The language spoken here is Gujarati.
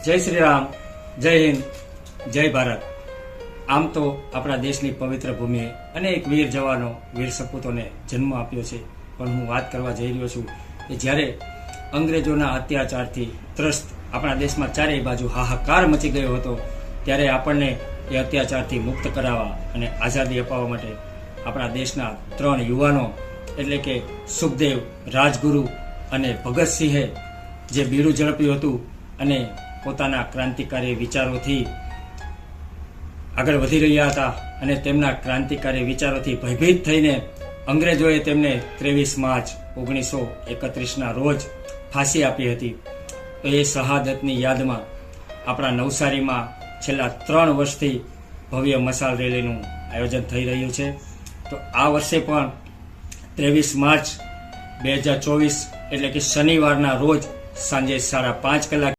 જય શ્રી રામ, જય હિન્દ, જય ભારત. આમ તો આપણા દેશની પવિત્ર ભૂમિએ અનેક વીર જવાનો, વીર સપૂતોને જન્મ આપ્યો છે, પણ હું વાત કરવા જઈ રહ્યો છું કે જ્યારે અંગ્રેજોના અત્યાચારથી ત્રસ્ત આપણા દેશમાં ચારેય બાજુ હાહાકાર મચી ગયો હતો, ત્યારે આપણને એ અત્યાચારથી મુક્ત કરાવવા અને આઝાદી અપાવવા માટે આપણા દેશના 3 યુવાનો એટલે કે સુખદેવ, રાજગુરુ અને ભગતસિંહે જે બીડું ઝડપ્યું હતું અને પોતાના ક્રાંતિકારી વિચારોથી આગળ વધી રહ્યા હતા અને તેમના ક્રાંતિકારી વિચારોથી ભયભીત થઈને અંગ્રેજોએ તેમને 23 માર્ચ 1931ના રોજ ફાંસી આપી હતી. તો એ શહાદતની યાદમાં આપણા નવસારીમાં છેલ્લા 3 વર્ષથી ભવ્ય મશાલ રેલીનું આયોજન થઈ રહ્યું છે. તો આ વર્ષે પણ 23 માર્ચ 2024 એટલે કે શનિવારના રોજ સાંજે 5:30 કલાકે